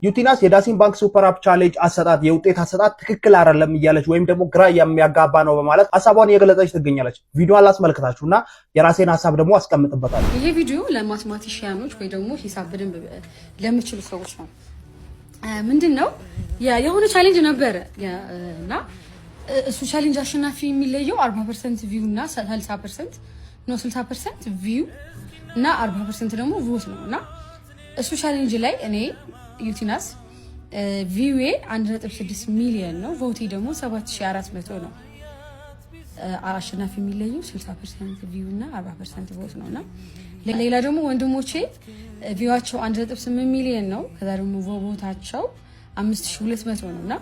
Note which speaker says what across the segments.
Speaker 1: ዩቲናስ የዳሲን ባንክ ሱፐር አፕ ቻሌንጅ አሰጣጥ የውጤት አሰጣጥ ትክክል አይደለም እያለች ወይም ደግሞ ግራ የሚያጋባ ነው በማለት ሐሳቧን እየገለጸች ትገኛለች። ቪዲዮውን ላስመልክታችሁና የራሴን ሐሳብ ደግሞ አስቀምጥበታለሁ።
Speaker 2: ይሄ ቪዲዮ ለማትማቲሺያኖች ወይ ደግሞ ሂሳብ በደንብ ለምችሉ ሰዎች ነው። ምንድነው የሆነ ቻሌንጅ ነበረ እና እሱ ቻሌንጅ አሸናፊ የሚለየው 40% ቪው እና 60% ነው 60% ቪው እና 40% ደግሞ ቮት ነው እና እሱ ቻሌንጅ ላይ እኔ ዩቲናስ ቪው 1.6 ሚሊዮን ነው ቮቲ ደግሞ 7400 ነው። አሸናፊ የሚለየው 60% ቪው እና 40% ቮት ነውና ሌላ ደግሞ ወንድሞቼ ቪዋቸው 1.8 ሚሊዮን ነው ከዛ ደግሞ ቮታቸው 5200 ነውና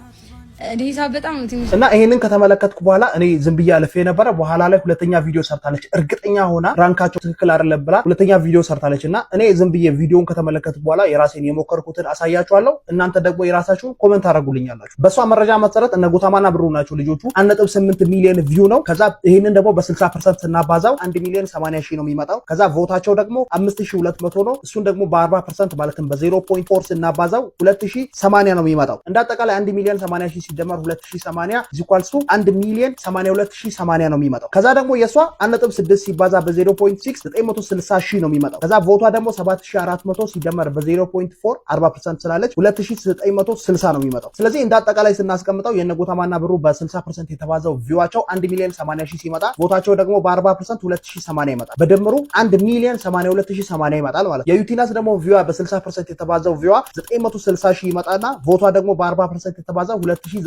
Speaker 2: ሂሳብ በጣም ትንሽ
Speaker 1: እና ይሄንን ከተመለከትኩ በኋላ እኔ ዝም ብዬ አልፌ ነበር። በኋላ ላይ ሁለተኛ ቪዲዮ ሰርታለች እርግጠኛ ሆና ራንካቸው ትክክል አይደለም ብላ ሁለተኛ ቪዲዮ ሰርታለችና እኔ ዝም ብዬ ቪዲዮን ከተመለከትኩ በኋላ የራሴን የሞከርኩትን አሳያችኋለሁ። እናንተ ደግሞ የራሳችሁን ኮሜንት አድርጉልኛላችሁ። በሷ መረጃ መሰረት እነ ጎታማና ብሩ ናቸው ልጆቹ 1.8 ሚሊዮን ቪው ነው። ከዛ ይሄንን ደግሞ በ60% ስናባዛው 1 ሚሊዮን 80 ሺህ ነው የሚመጣው። ከዛ ቮታቸው ደግሞ 5200 ነው። እሱን ደግሞ በ40% ማለትም በ0.4 ስናባዛው 2080 ነው የሚመጣው። እንዳጠቃላይ 1 ሚሊዮን 80 ሺህ ሲደመር 2080 = 1 ሚሊዮን 82080 ነው የሚመጣው። ከዛ ደግሞ የሷ 1.6 ሲባዛ በ0.6 960 ሺህ ነው የሚመጣው። ከዛ ቮቷ ደግሞ 7400 ሲደመር በ0.4 40% ስላለች 2960 ነው የሚመጣው። ስለዚህ እንዳጠቃላይ ስናስቀምጠው የነጎታማና ብሩ በ60% የተባዛው ቪዋቸው 1 ሚሊዮን 80 ሺህ ሲመጣ ቮታቸው ደግሞ በ40% 2080 ይመጣል። በድምሩ 1 ሚሊዮን 82080 ይመጣል ማለት ነው። የዩቲናስ ደግሞ ቪዋ በ60% የተባዛው ቪዋ 960 ሺህ ይመጣና ቮቷ ደግሞ በ40% የተባዛው 2960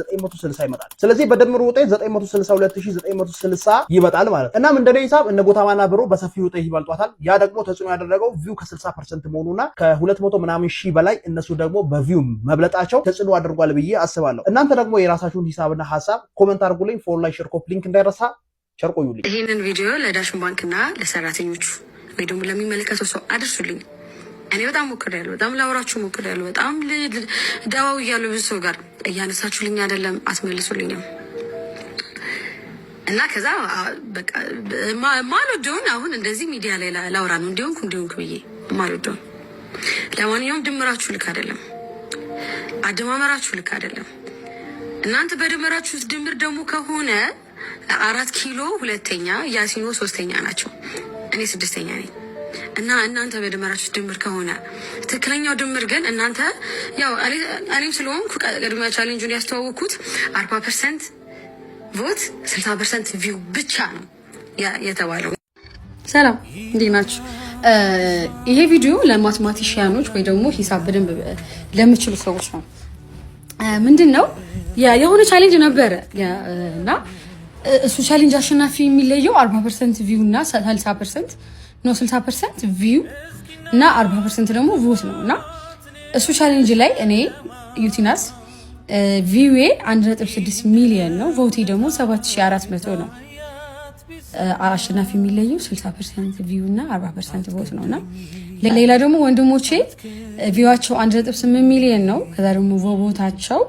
Speaker 1: ይመጣል። ስለዚህ በድምሩ ውጤት 962,960 ይመጣል ማለት። እናም እንደኔ ሂሳብ እነ ጎታማና ብሩ በሰፊው ውጤት ይበልጧታል። ያ ደግሞ ተጽዕኖ ያደረገው ቪው ከ60% መሆኑና ከ200 ምናምን ሺህ በላይ እነሱ ደግሞ በቪው መብለጣቸው ተጽዕኖ አድርጓል ብዬ አስባለሁ። እናንተ ደግሞ የራሳችሁን ሂሳብና ሐሳብ ኮሜንት አድርጉልኝ። ፎሎ ላይ ሼር ኮፕ ሊንክ እንዳይረሳ። ቸር ቆዩልኝ።
Speaker 2: ይሄንን ቪዲዮ ለዳሽን ባንክና ለሰራተኞቹ ወይ ደግሞ ለሚመለከተው ሰው አድርሱልኝ። እኔ በጣም ሞክሬያለሁ፣ በጣም ላወራችሁ ሞክሬያለሁ፣ በጣም ደዋው እያሉ ብዙ ሰው ጋር እያነሳችሁልኝ አይደለም አስመልሱልኝም እና ከዛ በቃ ማልወደውን አሁን እንደዚህ ሚዲያ ላይ ላውራ ነው እንዲሆንኩ ብዬ ማልወደውን። ለማንኛውም ድምራችሁ ልክ አይደለም፣ አደማመራችሁ ልክ አይደለም። እናንተ በድምራችሁት ድምር ደግሞ ከሆነ 4 ኪሎ ሁለተኛ፣ ያሲኖ ሶስተኛ ናቸው፣ እኔ 6ኛ ነኝ። እና እናንተ በድምራችሁ ድምር ከሆነ ትክክለኛው ድምር ግን እናንተ ያው እኔም ስለሆንኩ ቅድሚያ ቻሌንጁን ያስተዋወቅኩት 40% ቮት 60% ቪው ብቻ ነው የተባለው። ሰላም እንዴት ናችሁ? ይሄ ቪዲዮ ለማትማቲሺያኖች ወይ ደግሞ ሂሳብ በደንብ ለምችሉ ሰዎች ነው። ምንድነው የሆነ ቻሌንጅ ነበረ እና እሱ ቻሌንጅ አሸናፊ የሚለየው 40% ቪው እና 60% ነው 60% ቪው እና 40% ደግሞ ቮት ነው እና እሱ ቻሌንጅ ላይ እኔ ዩቲናስ ቪው 1.6 ሚሊዮን ነው ቮቲ ደግሞ 7400 ነው። አሸናፊ የሚለየው 60% ቪው እና 40% ቮት ነውና ሌላ ደግሞ ወንድሞቼ ቪዋቸው 1.8 ሚሊዮን ነው ከዛ ደግሞ ቮታቸው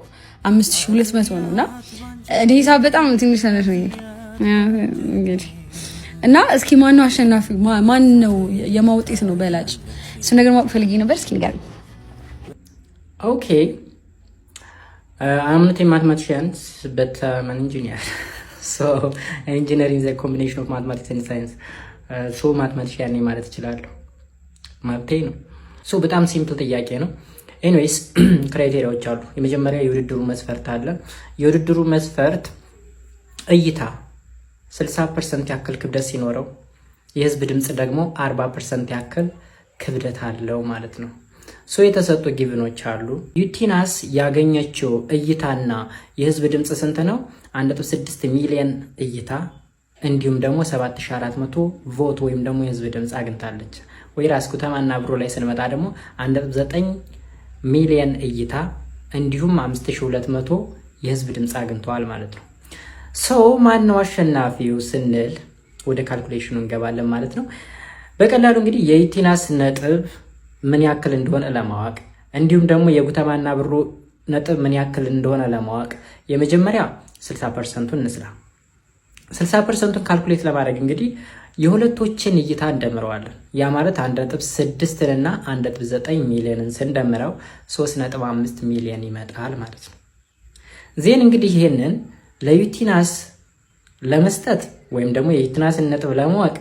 Speaker 2: 5200 ነውና እኔ ሂሳብ በጣም ትንሽ ሰነፍ ነኝ እንግዲህ እና እስኪ ማን ነው አሸናፊ ማን ነው የማውጤት ነው በላጭ እሱ ነገር ማወቅ ፈልጌ ነበር። እስኪ ንገረኝ።
Speaker 3: ኦኬ I'm not a mathematician but I'm an engineer so engineering is a combination of mathematics and science so mathematician ነኝ ማለት እችላለሁ ማለቴ ነው። ሶ በጣም ሲምፕል ጥያቄ ነው። ኤኒዌይስ ክራይቴሪያዎች አሉ። የመጀመሪያ የውድድሩ መስፈርት አለ። የውድድሩ መስፈርት እይታ 60% ያክል ክብደት ሲኖረው የህዝብ ድምጽ ደግሞ 40% ያክል ክብደት አለው ማለት ነው። ሶ የተሰጡ ጊቭኖች አሉ። ዩቲናስ ያገኘችው እይታና የህዝብ ድምጽ ስንት ነው? 1.6 ሚሊዮን እይታ እንዲሁም ደግሞ 7400 ቮት ወይም ደግሞ የህዝብ ድምጽ አግኝታለች። ወይራስ ጎታማና ብሩ ላይ ስንመጣ ደግሞ 1.9 ሚሊዮን እይታ እንዲሁም 5200 የህዝብ ድምጽ አግኝተዋል ማለት ነው። ሶ ማን ነው አሸናፊው ስንል ወደ ካልኩሌሽኑ እንገባለን ማለት ነው። በቀላሉ እንግዲህ የዩቲናስ ነጥብ ምን ያክል እንደሆነ ለማወቅ እንዲሁም ደግሞ የጎታማና ብሩ ነጥብ ምን ያክል እንደሆነ ለማወቅ የመጀመሪያ 60%ን እንስራ። 60%ን ካልኩሌት ለማድረግ እንግዲህ የሁለቶችን እይታ እንደምረዋለን። ያ ማለት 1.6 እና 1.9 ሚሊዮንን ስንደምረው 3.5 ሚሊዮን ይመጣል ማለት ነው። ዜን እንግዲህ ይሄንን ለዩቲናስ ለመስጠት ወይም ደግሞ የዩቲናስን ነጥብ ለማወቅ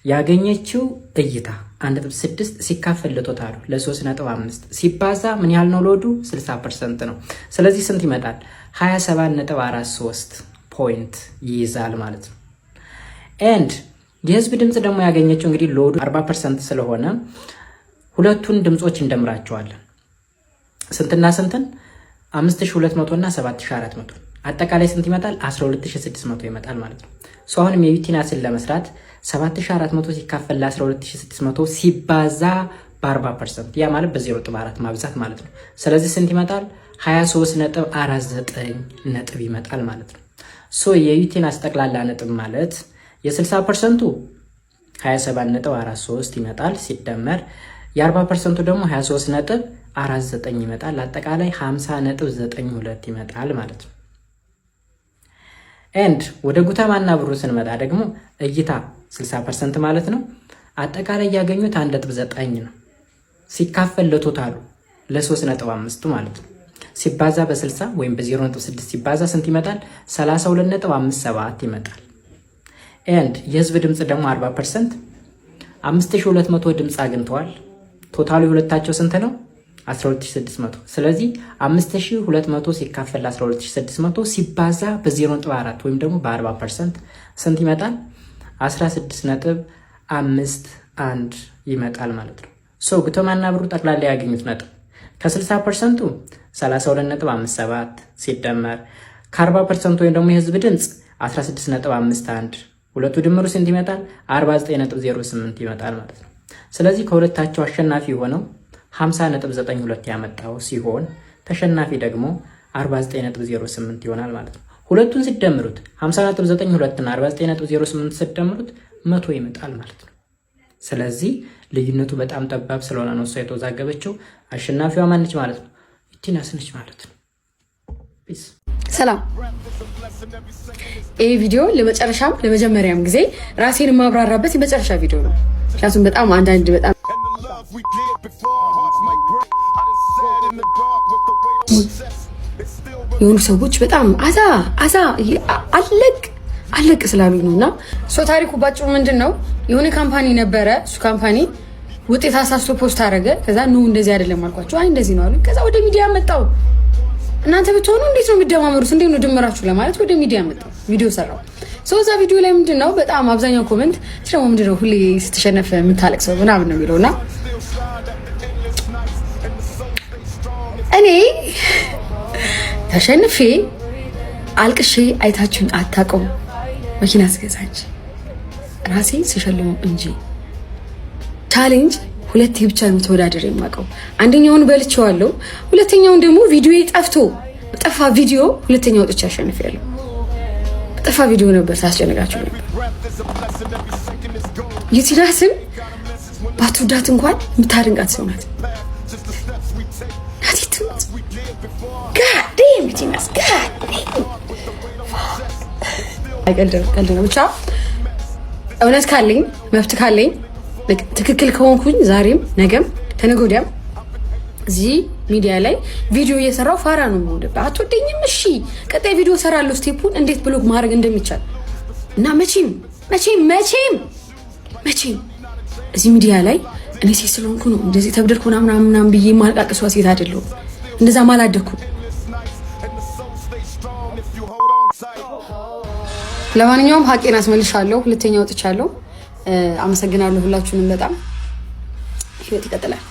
Speaker 3: ያገኘችው እይታ 1.6 ሲካፈል ለቶታሉ ለ3.5 ሲባዛ ምን ያህል ነው? ሎዱ 60% ነው። ስለዚህ ስንት ይመጣል? 27.43 ፖይንት ይይዛል ማለት ነው። ኤንድ የህዝብ ድምፅ ደግሞ ያገኘችው እንግዲህ ሎዱ 40% ስለሆነ ሁለቱን ድምጾች እንደምራቸዋለን። ስንትና ስንትን? 5200 እና 7400 አጠቃላይ ስንት ይመጣል? 12600 ይመጣል ማለት ነው። አሁንም የዩቲናስን ለመስራት 7400 ሲካፈል ለ12600 ሲባዛ በ40% ያ ማለት በ0.4 ማብዛት ማለት ነው። ስለዚህ ስንት ይመጣል? 23.49 ነጥብ ይመጣል ማለት ነው። የዩቲናስ ጠቅላላ ነጥብ ማለት የ60%ቱ 27.43 ይመጣል ሲደመር የ40%ቱ ደግሞ 23.49 ይመጣል። አጠቃላይ 50.92 ይመጣል ማለት ነው። ኤንድ ወደ ጉተማና ብሩ ስንመጣ ደግሞ እይታ 60% ማለት ነው። አጠቃላይ ያገኙት 1.9 ነው ሲካፈል ለቶታሉ ለ3.5 ማለት ነው ሲባዛ በ60 ወይም በ0.6 ሲባዛ ስንት ይመጣል? 32.57 ይመጣል። ኤንድ የህዝብ ድምፅ ደግሞ 40% 5200 ድምፅ አግኝተዋል። ቶታሉ የሁለታቸው ስንት ነው? 12600። ስለዚህ 5200 ሲካፈል 12600 ሲባዛ በ0.4 ወይም ደግሞ በ40% ስንት ይመጣል? 16.51 ይመጣል ማለት ነው። ጉተማና ብሩ ጠቅላላ ያገኙት ነጥብ ከ60%ቱ 32.57 ሲደመር ከ40% ወይም ደግሞ የህዝብ ድምፅ 16.51 ሁለቱ ድምሩ ስንት ይመጣል? 49.08 ይመጣል ማለት ነው። ስለዚህ ከሁለታቸው አሸናፊ የሆነው 50.92 ያመጣው ሲሆን ተሸናፊ ደግሞ 49.08 ይሆናል ማለት ነው። ሁለቱን ሲደምሩት 50.92 እና 49.08 ሲደምሩት 100 ይመጣል ማለት ነው። ስለዚህ ልዩነቱ በጣም ጠባብ ስለሆነ ነው እሷ የተወዛገበችው። አሸናፊዋ ማነች ማለት ነው? ዩቲናስ ነች ማለት ነው። ፒስ።
Speaker 2: ሰላም። ይህ ቪዲዮ ለመጨረሻም ለመጀመሪያም ጊዜ ራሴን የማብራራበት የመጨረሻ ቪዲዮ ነው። ምክንያቱም በጣም አንዳንድ በጣም የሆኑ ሰዎች በጣም አዛ አለቅ ስላሉኝ ነው። እና ታሪኩ ባጭሩ ምንድን ነው? የሆነ ካምፓኒ ነበረ። እሱ ካምፓኒ ውጤት አሳስቶ ፖስት አደረገ። ከዛ እንደዚህ አይደለም አልኳቸው። አይ እንደዚህ ነው አሉኝ። ከዛ ወደ ሚዲያ መጣው። እናንተ ብትሆኑ እንዴት ነው የሚደማመሩት? እንዴት ነው ድምራችሁ ለማለት ወደ ሚዲያ መጣው። ቪዲዮ ሰራው። እዛ ቪዲዮ ላይ ምንድን ነው በጣም አብዛኛው ኮመንት ደግሞ ምንድን ነው ሁሌ ስትሸነፍ የምታለቅሰው ምናምን ነው የሚለውና እኔ ተሸንፌ አልቅሼ አይታችሁን አታውቁም። መኪና ስገዛች ራሴ ስሸልመው እንጂ ቻሌንጅ ሁለቴ ብቻ ነው ተወዳደር የማውቀው። አንደኛውን በልቼዋለሁ፣ ሁለተኛውን ደግሞ ቪዲዮ ጠፋ ቪዲዮ ሁለተኛው ወጥቼ አሸንፌያለሁ። ጠፋ ቪዲዮ ነበር ታስጨነቃችሁ ነበር። ዩቲናስን ባትወዳት እንኳን የምታደንቃት ሰው ናት። ቀልድ ነው። ብቻ እውነት ካለኝ መብት ካለኝ ትክክል ከሆንኩኝ ዛሬም ነገም ተነገ ወዲያም እዚህ ሚዲያ ላይ ቪዲዮ እየሰራው ፋራ ነው የምሆንበት። አትወደኝም? እሺ ቀጣይ ቪዲዮ ሰራለሁ ስቴፑን እንዴት ብሎግ ማድረግ እንደሚቻል እና መቼም እዚህ ሚዲያ ላይ እኔ ሴት ስለሆንኩ ነው እንደዚህ ተብደርኩ ምናምን ብዬ ማልቃቅሷ ሴት አይደለሁም። እንደዛ ማላደኩ። ለማንኛውም ሀቄን አስመልሻለሁ። ሁለተኛ ወጥቻለሁ። አመሰግናለሁ ሁላችሁንም በጣም። ህይወት ይቀጥላል።